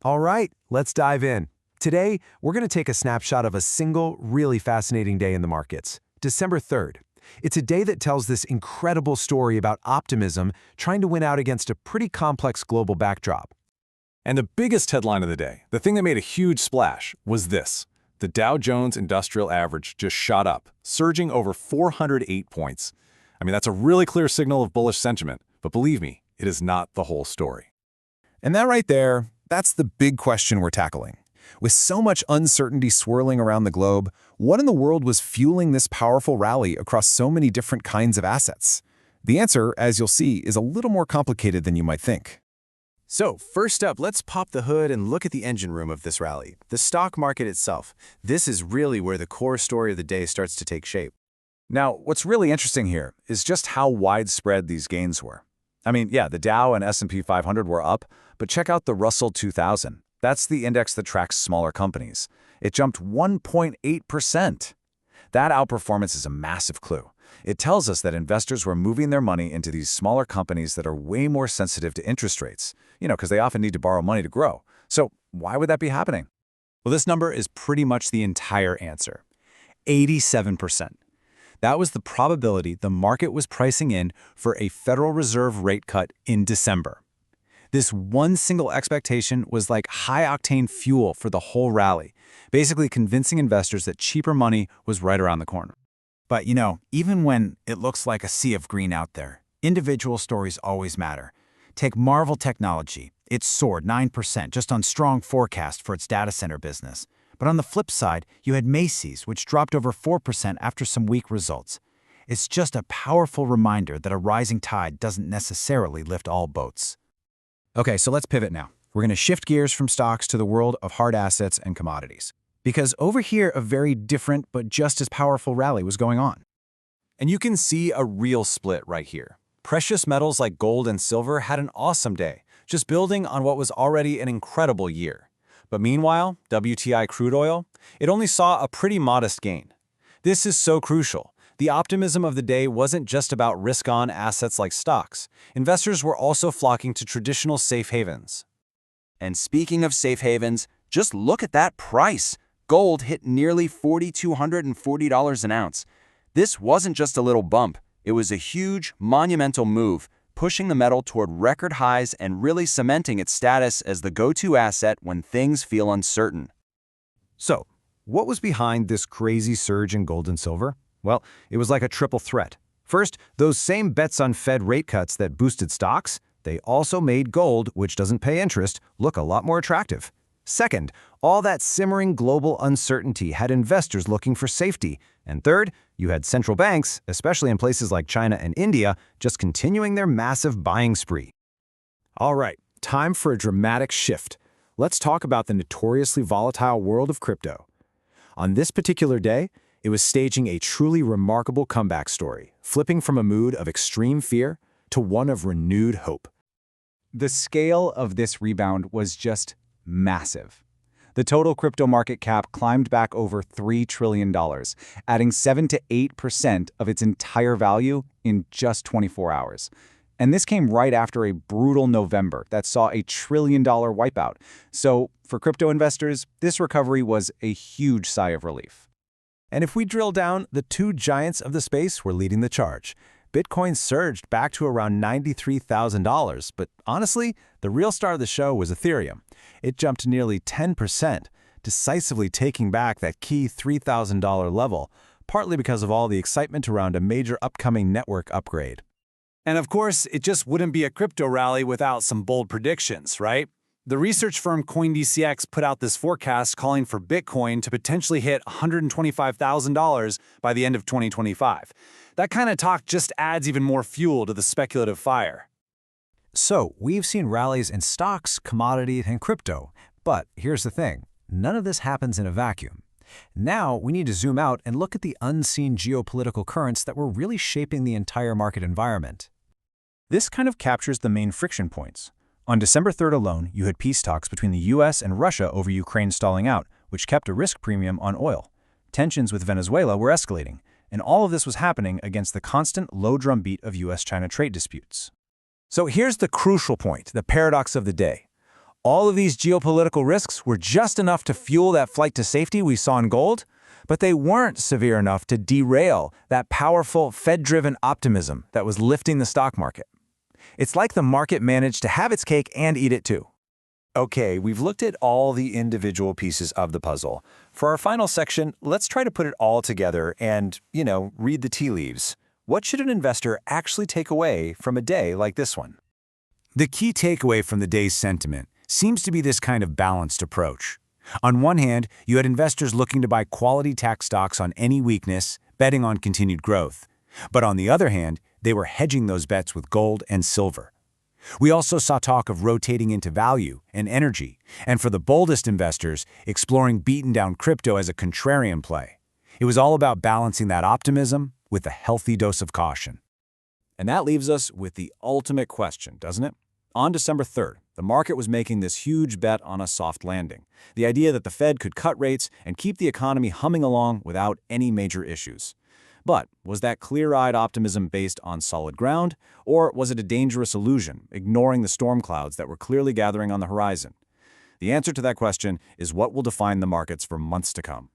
All right, let's dive in. Today, we're going to take a snapshot of a single, really fascinating day in the markets, December 3rd. It's a day that tells this incredible story about optimism trying to win out against a pretty complex global backdrop. And the biggest headline of the day, the thing that made a huge splash, was this. The Dow Jones Industrial Average just shot up, surging over 408 points. I mean, that's a really clear signal of bullish sentiment, but believe me, it is not the whole story. And that right there, that's the big question we're tackling. With so much uncertainty swirling around the globe, what in the world was fueling this powerful rally across so many different kinds of assets? The answer, as you'll see, is a little more complicated than you might think. So, first up, let's pop the hood and look at the engine room of this rally, the stock market itself. This is really where the core story of the day starts to take shape. Now, what's really interesting here is just how widespread these gains were. I mean, yeah, the Dow and S&P 500 were up, but check out the Russell 2000. That's the index that tracks smaller companies. It jumped 1.8%. That outperformance is a massive clue. It tells us that investors were moving their money into these smaller companies that are way more sensitive to interest rates, because they often need to borrow money to grow. So why would that be happening? Well, this number is pretty much the entire answer. 87%. That was the probability the market was pricing in for a Federal Reserve rate cut in December. This one single expectation was like high-octane fuel for the whole rally, basically convincing investors that cheaper money was right around the corner. But even when it looks like a sea of green out there, individual stories always matter. Take Marvell Technology. It soared 9% just on strong forecast for its data center business. But on the flip side, you had Macy's, which dropped over 4% after some weak results. It's just a powerful reminder that a rising tide doesn't necessarily lift all boats. Okay, so let's pivot now. We're going to shift gears from stocks to the world of hard assets and commodities. Because over here, a very different but just as powerful rally was going on. And you can see a real split right here. Precious metals like gold and silver had an awesome day, just building on what was already an incredible year. But meanwhile, WTI crude oil, it only saw a pretty modest gain. This is so crucial. The optimism of the day wasn't just about risk-on assets like stocks. Investors were also flocking to traditional safe havens. And speaking of safe havens, just look at that price. Gold hit nearly $4,240 an ounce. This wasn't just a little bump. It was a huge, monumental move, pushing the metal toward record highs and really cementing its status as the go-to asset when things feel uncertain. So, what was behind this crazy surge in gold and silver? Well, it was like a triple threat. First, those same bets on Fed rate cuts that boosted stocks, they also made gold, which doesn't pay interest, look a lot more attractive. Second, all that simmering global uncertainty had investors looking for safety. And third, you had central banks, especially in places like China and India, just continuing their massive buying spree. All right, time for a dramatic shift. Let's talk about the notoriously volatile world of crypto. On this particular day, it was staging a truly remarkable comeback story, flipping from a mood of extreme fear to one of renewed hope. The scale of this rebound was just massive. The total crypto market cap climbed back over $3 trillion, adding 7 to 8% of its entire value in just 24 hours. And this came right after a brutal November that saw a $1 trillion wipeout. So for crypto investors, this recovery was a huge sigh of relief. And if we drill down, the two giants of the space were leading the charge. Bitcoin surged back to around $93,000, but honestly, the real star of the show was Ethereum. It jumped nearly 10%, decisively taking back that key $3,000 level, partly because of all the excitement around a major upcoming network upgrade. And of course, it just wouldn't be a crypto rally without some bold predictions, right? The research firm CoinDCX put out this forecast calling for Bitcoin to potentially hit $125,000 by the end of 2025. That kind of talk just adds even more fuel to the speculative fire. So, we've seen rallies in stocks, commodities, and crypto. But here's the thing, none of this happens in a vacuum. Now, we need to zoom out and look at the unseen geopolitical currents that were really shaping the entire market environment. This kind of captures the main friction points. On December 3rd alone, you had peace talks between the US and Russia over Ukraine stalling out, which kept a risk premium on oil. Tensions with Venezuela were escalating, and all of this was happening against the constant low drumbeat of US-China trade disputes. So here's the crucial point, the paradox of the day. All of these geopolitical risks were just enough to fuel that flight to safety we saw in gold, but they weren't severe enough to derail that powerful Fed-driven optimism that was lifting the stock market. It's like the market managed to have its cake and eat it too. Okay, we've looked at all the individual pieces of the puzzle. For our final section, let's try to put it all together and, read the tea leaves. What should an investor actually take away from a day like this one? The key takeaway from the day's sentiment seems to be this kind of balanced approach. On one hand, you had investors looking to buy quality tech stocks on any weakness, betting on continued growth. But on the other hand, they were hedging those bets with gold and silver. We also saw talk of rotating into value and energy, and for the boldest investors, exploring beaten-down crypto as a contrarian play. It was all about balancing that optimism with a healthy dose of caution. And that leaves us with the ultimate question, doesn't it? On December 3rd, the market was making this huge bet on a soft landing, the idea that the Fed could cut rates and keep the economy humming along without any major issues. But was that clear-eyed optimism based on solid ground, or was it a dangerous illusion, ignoring the storm clouds that were clearly gathering on the horizon? The answer to that question is what will define the markets for months to come.